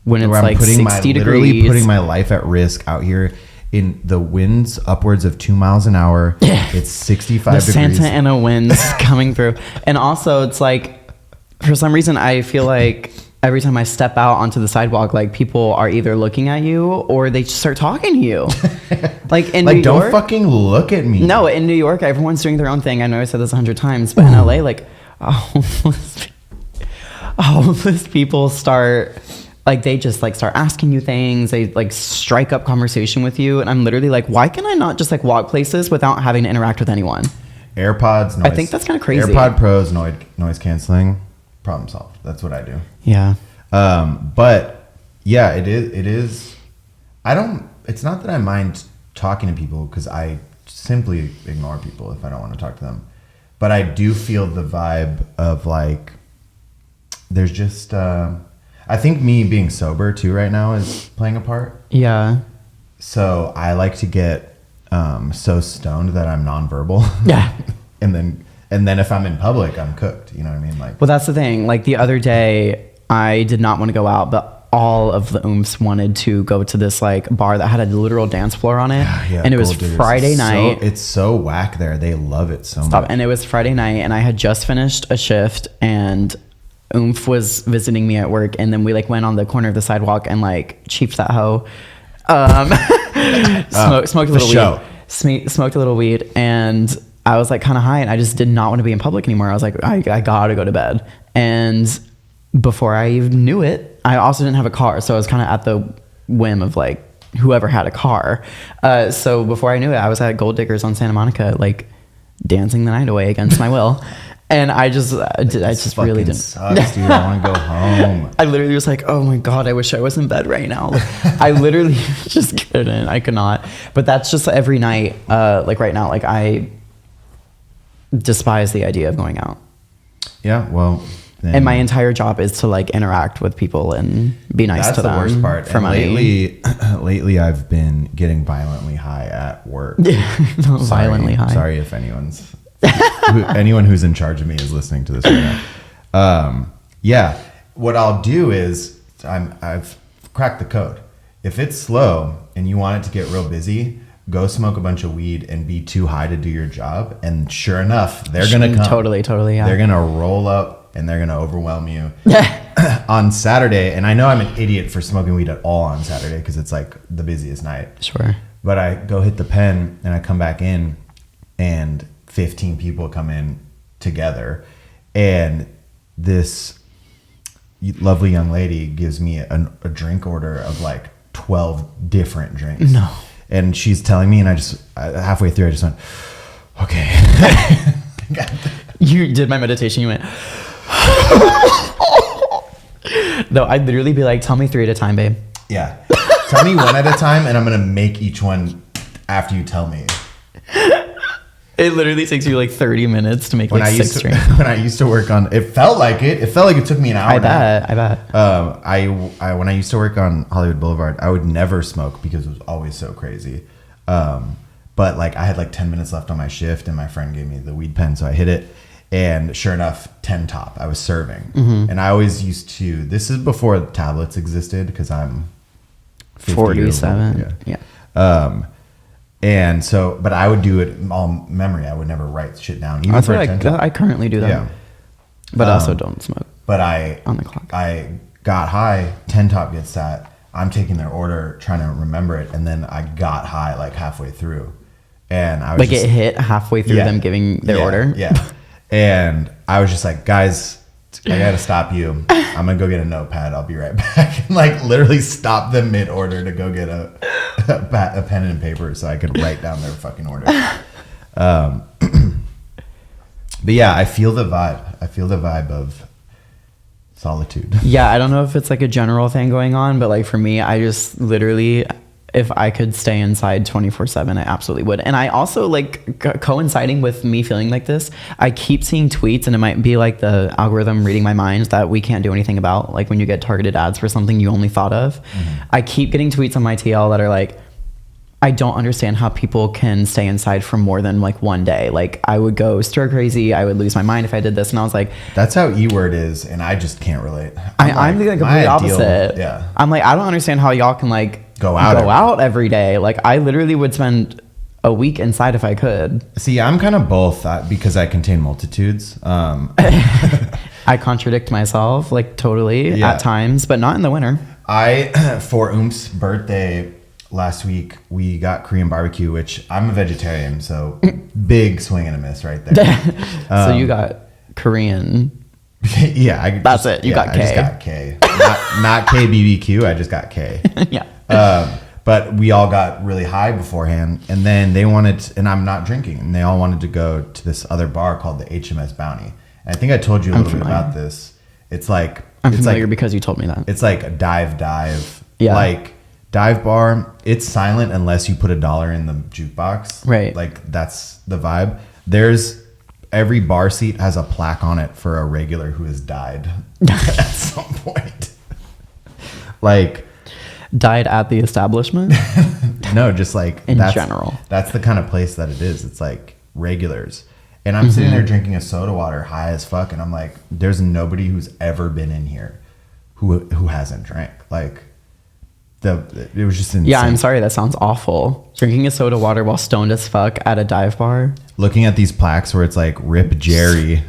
when it's like 60 degrees. Literally putting my life at risk out here. In the winds upwards of 2 miles an hour. It's 65 the degrees. Santa Ana winds coming through. And also it's like, for some reason, I feel like every time I step out onto the sidewalk, like people are either looking at you or they just start talking to you. Like in New York. Don't fucking look at me. No, in New York, everyone's doing their own thing. I know I said this 100 times, but in LA, like homeless people start... Like they just like start asking you things. They like strike up conversation with you. And I'm literally like, why can I not just like walk places without having to interact with anyone? AirPods, noise. I think that's kind of crazy. AirPod Pros, noise canceling, problem solved. That's what I do. Yeah. But yeah, it is. It's not that I mind talking to people because I simply ignore people if I don't want to talk to them. But I do feel the vibe of like, there's just, I think me being sober too right now is playing a part. Yeah. So I like to get so stoned that I'm nonverbal. Yeah. and then if I'm in public, I'm cooked. You know what I mean? Like. Well, that's the thing. Like the other day, I did not want to go out, but all of the oomphs wanted to go to this like bar that had a literal dance floor on it. Yeah, and it was Friday night. It's so whack there. They love it so Stop. much. And it was Friday night, and I had just finished a shift, and Oomph was visiting me at work, and then we like went on the corner of the sidewalk and like chiefed that hoe. Smoked a little weed. Smoked a little weed, and I was like kind of high, and I just did not want to be in public anymore. I was like, I gotta go to bed. And before I even knew it, I also didn't have a car, so I was kind of at the whim of like whoever had a car. So before I knew it, I was at Gold Diggers on Santa Monica, like dancing the night away against my will. And I just really didn't. Sucks, dude. I want to go home. I literally was like, oh my God, I wish I was in bed right now. Like, I literally just couldn't. I could not. But that's just every night. Like right now, like I despise the idea of going out. Yeah, well. And my entire job is to like interact with people and be nice to them. That's the worst part. For money. Lately, I've been getting violently high at work. Violently high. Sorry if anyone who's in charge of me is listening to this right now. Yeah, what I'll do is I've cracked the code. If it's slow and you want it to get real busy, go smoke a bunch of weed and be too high to do your job. And sure enough, they're going to come. Totally, yeah. They're going to roll up and they're going to overwhelm you on Saturday. And I know I'm an idiot for smoking weed at all on Saturday because it's like the busiest night. Sure. But I go hit the pen and I come back in and 15 people come in together. And this lovely young lady gives me a drink order of like 12 different drinks. No. And she's telling me, and I halfway through, I just went, okay. You did my meditation. You went, no, I'd literally be like, tell me 3 at a time, babe. Yeah. Tell me one at a time, and I'm going to make each one after you tell me. It literally takes you like 30 minutes to make like 6 drinks. When I used to work on, it felt like it took me an hour. I bet. When I used to work on Hollywood Boulevard, I would never smoke because it was always so crazy. But like I had like 10 minutes left on my shift and my friend gave me the weed pen. So I hit it and sure enough, 10 top, I was serving. Mm-hmm. And I always used to, this is before tablets existed because I'm 47. Yeah. And so, but I would do it all memory. I would never write shit down. Even for I currently do that. Yeah. But also don't smoke. But on the clock. I got high, 10 top gets sat. I'm taking their order, trying to remember it, and then I got high like halfway through. And I was like it hit halfway through them giving their order? Yeah. And I was just like, guys, I gotta stop you. I'm gonna go get a notepad. I'll be right back. And like literally stop them mid order to go get a pen and paper so I could write down their fucking order. But yeah, I feel the vibe. I feel the vibe of solitude. Yeah, I don't know if it's like a general thing going on, but like for me, I just literally, if I could stay inside 24/7, I absolutely would. And I also like coinciding with me feeling like this, I keep seeing tweets, and it might be like the algorithm reading my mind that we can't do anything about. Like when you get targeted ads for something you only thought of. Mm-hmm. I keep getting tweets on my TL that are like, I don't understand how people can stay inside for more than like one day. Like I would go stir crazy. I would lose my mind if I did this. And I was like, that's how E-word is. And I just can't relate. I'm the complete opposite. Yeah. I'm like, I don't understand how y'all can like go out every day. Like I literally would spend a week inside if I could. See, I'm kind of both because I contain multitudes. I contradict myself like totally at times, but not in the winter. For Oomp's birthday last week, we got Korean barbecue, which I'm a vegetarian, so big swing and a miss right there. So you got Korean. Yeah. That's it. You got K. I just got K. Not KBBQ, I just got K. Yeah. But we all got really high beforehand, and then they wanted, and I'm not drinking, and they all wanted to go to this other bar called the HMS Bounty. And I think I told you a little bit about this. It's like... I'm familiar because you told me that. It's like a dive. Yeah. Like... Dive bar, it's silent unless you put $1 in the jukebox. Right. Like that's the vibe. Every bar seat has a plaque on it for a regular who has died at some point. Like died at the establishment? No, just like in general. That's the kind of place that it is. It's like regulars. And I'm sitting there drinking a soda water high as fuck, and I'm like, there's nobody who's ever been in here who hasn't drank. Like it was just insane. Yeah, I'm sorry, that sounds awful. Drinking a soda water while stoned as fuck at a dive bar. Looking at these plaques where it's like Rip Jerry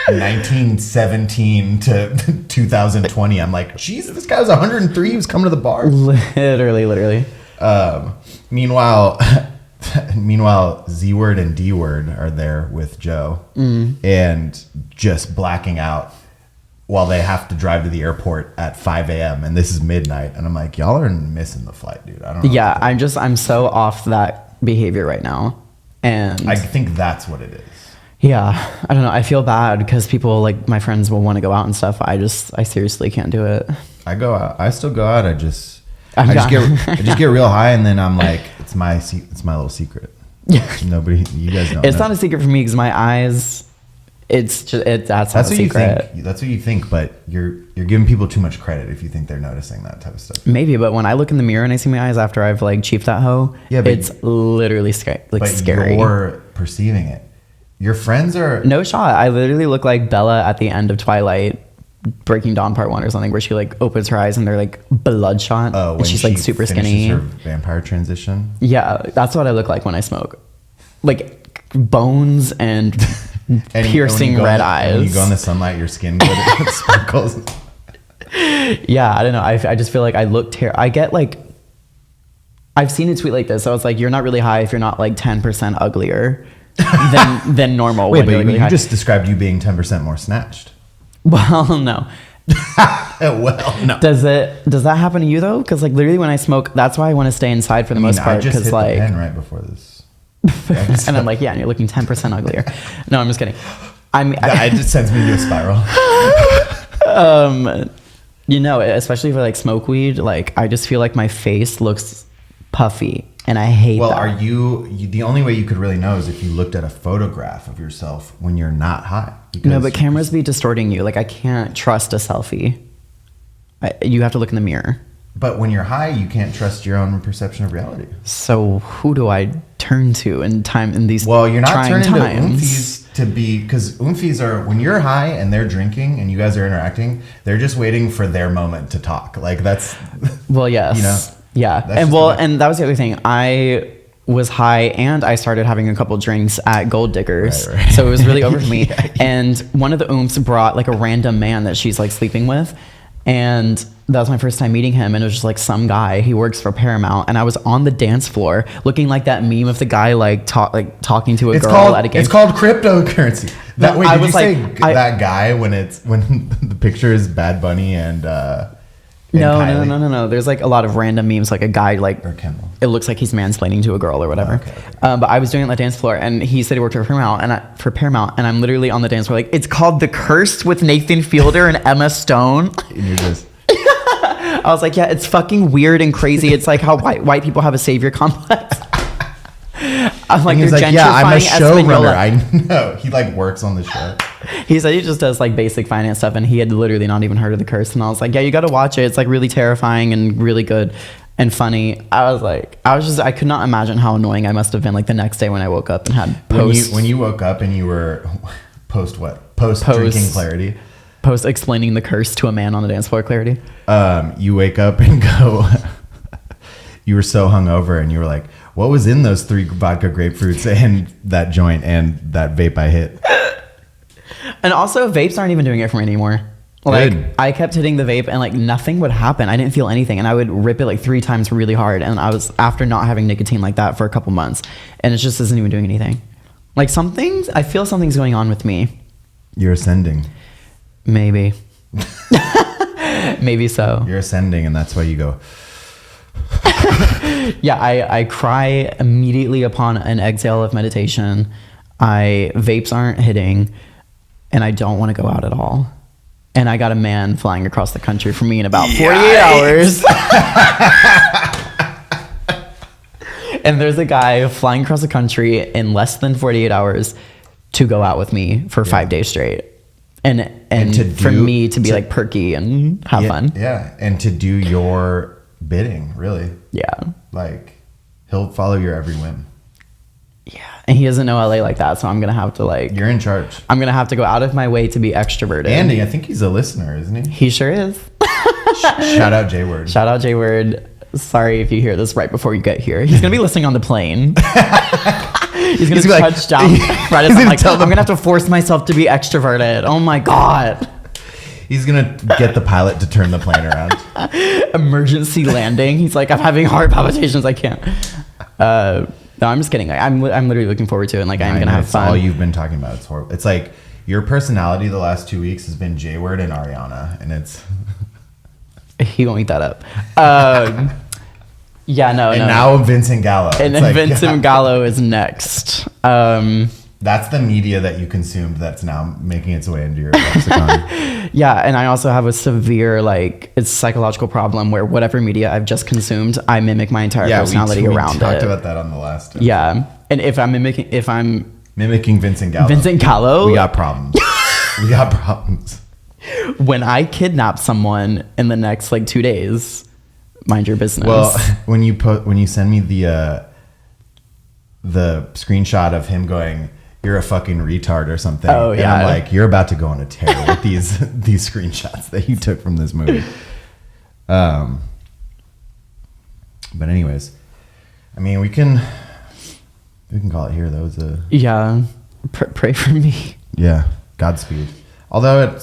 1917 to 2020. I'm like, Jesus, this guy was 103. He was coming to the bar. Literally. Meanwhile, Z-Word and D-Word are there with Joe and just blacking out while they have to drive to the airport at 5 a.m. and this is midnight. And I'm like, y'all are missing the flight, dude. I don't know. Yeah, I'm so off that behavior right now. And I think that's what it is. Yeah, I don't know. I feel bad because people like my friends will want to go out and stuff. I seriously can't do it. I go out. I still go out. I just get real high, and then I'm like, it's my little secret. Nobody, you guys don't. It's not a secret for me because my eyes. It's just that's not a secret. That's what you think, but you're giving people too much credit if you think they're noticing that type of stuff. Maybe, but when I look in the mirror and I see my eyes after I've like chiefed that hoe, it's literally scary. But you're perceiving it. Your friends are No shot. I literally look like Bella at the end of Twilight, Breaking Dawn Part 1 or something, where she like opens her eyes and they're like bloodshot. when and she's she like super finishes skinny. her vampire transition. Yeah, that's what I look like when I smoke. Like bones and piercing when you red eyes. When you go in the sunlight, your skin glitters, sparkles. Yeah, I don't know. I just feel like I look I get like, I've seen a tweet like this. So it's like, you're not really high if you're not like 10% uglier than normal. Wait, when but you're, like, really you high. just described you being 10% more snatched. Well, no. Well, no. Does that happen to you though? Because like literally when I smoke, that's why I want to stay inside for the most part. I just hit like, the pen right before this. and I'm like, yeah, and you're looking 10% uglier. No, I'm just kidding. It just sends me into a spiral. You know, especially for like smoke weed, like I just feel like my face looks puffy, and I hate Well, that. are you the only way you could really know is if you looked at a photograph of yourself when you're not high. No, but cameras be distorting you. Like I can't trust a selfie. You have to look in the mirror. But when you're high, you can't trust your own perception of reality. So who do I turn to in these Well, you're not trying turning times? to oomfies to be, because oomfies are, when you're high and they're drinking and you guys are interacting, they're just waiting for their moment to talk. Like that's, Well, yes. you know, yeah. that's And just well, the way- and that was the other thing. I was high and I started having a couple drinks at Gold Diggers. Right. So it was really over for me. Yeah. And one of the oomps brought like a random man that she's like sleeping with. And that was my first time meeting him. And it was just like some guy, he works for Paramount. And I was on the dance floor looking like that meme of the guy like talking to a girl at a game. It's called cryptocurrency. That No, way, I did was you say like- that guy when the picture is Bad Bunny and No. Kylie? There's like a lot of random memes, like a guy like Or Kendall. it looks like he's mansplaining to a girl or whatever. Okay. But I was doing it on the dance floor, and he said he worked for Paramount, and I'm literally on the dance floor like, it's called The Cursed with Nathan Fielder and Emma Stone. And you're just, I was like, yeah, it's fucking weird and crazy. It's like how white people have a savior complex. I'm like, and he's they're like, yeah, I'm a gentrifying showrunner. Espanola. I know. He like works on the show. He said he just does like basic finance stuff, and he had literally not even heard of The Curse. And I was like, yeah, you got to watch it. It's like really terrifying and really good and funny. I could not imagine how annoying I must have been like the next day when I woke up and had When you woke up and you were post drinking clarity. Post explaining the curse to a man on the dance floor clarity. You wake up and go, you were so hungover and you were like, what was in those 3 vodka grapefruits and that joint and that vape I hit? And also vapes aren't even doing it for me anymore. Like Good. I kept hitting the vape and like nothing would happen. I didn't feel anything, and I would rip it like 3 times really hard. And I was after not having nicotine like that for a couple months, and it just isn't even doing anything. Like I feel something's going on with me. You're ascending. Maybe. Maybe so. You're ascending and that's why you go. Yeah, I cry immediately upon an exhale of meditation. Vapes aren't hitting, and I don't want to go out at all. And I got a man flying across the country for me in about 48 hours. And there's a guy flying across the country in less than 48 hours to go out with me for 5 days straight. And for me to be like perky and have fun. Yeah, and to do your bidding, really. Yeah. Like, he'll follow your every whim. Yeah. And he doesn't know LA like that, so I'm going to have to like... You're in charge. I'm going to have to go out of my way to be extroverted. Andy, I think he's a listener, isn't he? He sure is. Shout out J-Word. Shout out J-Word. Sorry if you hear this right before you get here. He's going to be listening on the plane. He's going to like- touch down right as he's I'm gonna like, tell I'm them- going to have to force myself to be extroverted. Oh my God. He's going to get the pilot to turn the plane around. Emergency landing. He's like, I'm having heart palpitations. I can't. No, I'm just kidding. Like, I'm literally looking forward to it. And like, I'm going to have It's fun. all you've been talking about. It's horrible. It's like your personality the last 2 weeks has been J-Word and Ariana. And it's... He won't eat that up. Yeah, no, And no. now Vincent Gallo. And It's then like, Vincent Gallo is next. That's the media that you consumed that's now making its way into your lexicon. Yeah, and I also have a severe, like, it's a psychological problem where whatever media I've just consumed, I mimic my entire personality around we talked it. about that on the last episode. Yeah, and if I'm Mimicking Vincent Gallo. Vincent Gallo, We got problems. We got problems. when I kidnap someone in the next, like, 2 days, mind your business. Well, when you send me the screenshot of him going, you're a fucking retard or something. Oh, And yeah. I'm like, you're about to go on a tear with these screenshots that you took from this movie. But anyways, I mean, we can call it here. That was Yeah. Pray for me. yeah, Godspeed. Although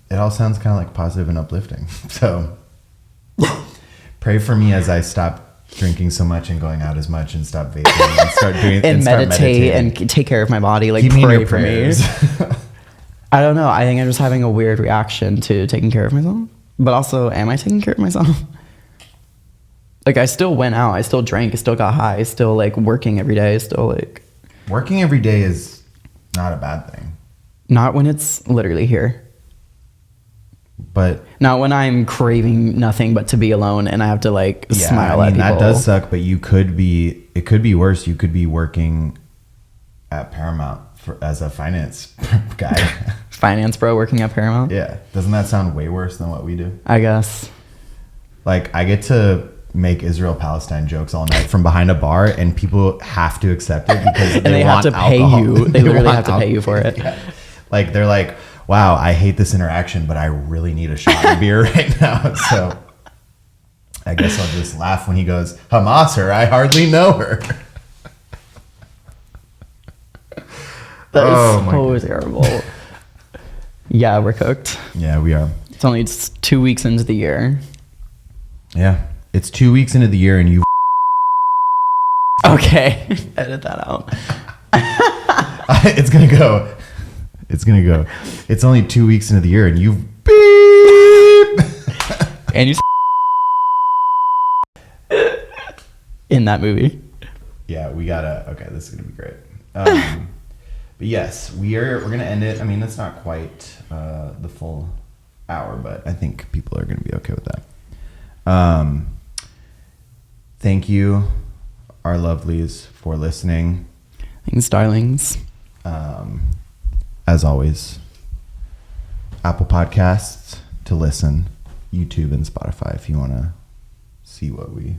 it all sounds kind of like positive and uplifting. So pray for me as I stop drinking so much and going out as much and stop vaping and start doing And start meditate meditating. and take care of my body. Like, Keep me in pray your for me. prayers. I don't know. I think I'm just having a weird reaction to taking care of myself. But also, am I taking care of myself? Like, I still went out. I still drank. I still got high. I still, like, working every day. Still, like... Working every day is not a bad thing. Not when it's literally here. But Not when I'm craving nothing but to be alone and I have to, like, yeah, smile I mean, at people. that does suck, but it could be worse. You could be working at Paramount as a finance guy. Finance bro working at Paramount? Yeah. Doesn't that sound way worse than what we do? I guess. Like, I get to make Israel-Palestine jokes all night from behind a bar, and people have to accept it because And they have want to pay alcohol. you. They literally want have to pay you for it. Yeah. Like, they're like, wow, I hate this interaction, but I really need a shot of beer right now. So I guess I'll just laugh when he goes, Hamas her, I hardly know her. That Oh is my so God. terrible. Yeah, we're cooked. Yeah, we are. It's only 2 weeks into the year. Yeah. It's 2 weeks into the year, and you Okay. Edit that out. it's gonna go. It's only 2 weeks into the year, and you beep. And you in that movie. Yeah, we gotta. Okay, this is gonna be great. But yes, we're gonna end it. I mean, it's not quite the full hour, but I think people are gonna be okay with that. Thank you, our lovelies, for listening. Thanks, darlings. As always, Apple Podcasts to listen, YouTube and Spotify if you want to see what we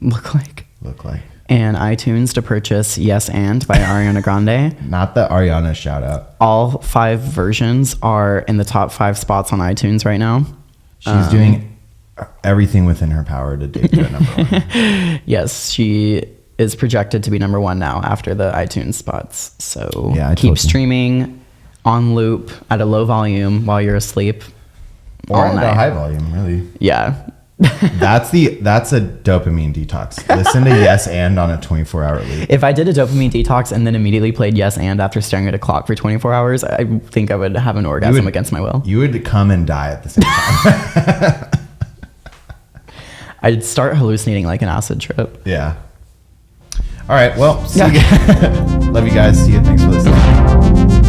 Look like. look like. And iTunes to purchase Yes and by Ariana Grande. Not the Ariana shout out. All 5 versions are in the top 5 spots on iTunes right now. She's doing everything within her power to debut at number 1. Yes, she is projected to be number 1 now after the iTunes spots. So Yeah, I told keep you. streaming on loop at a low volume while you're asleep. Or all the night. high volume, really. Yeah. That's a dopamine detox. Listen to Yes and on a 24-hour loop. If I did a dopamine detox and then immediately played Yes and after staring at a clock for 24 hours, I think I would have an orgasm against my will. You would come and die at the same time. I'd start hallucinating like an acid trip. Yeah. All right. Well, see you. Love you guys. See you. Thanks for listening.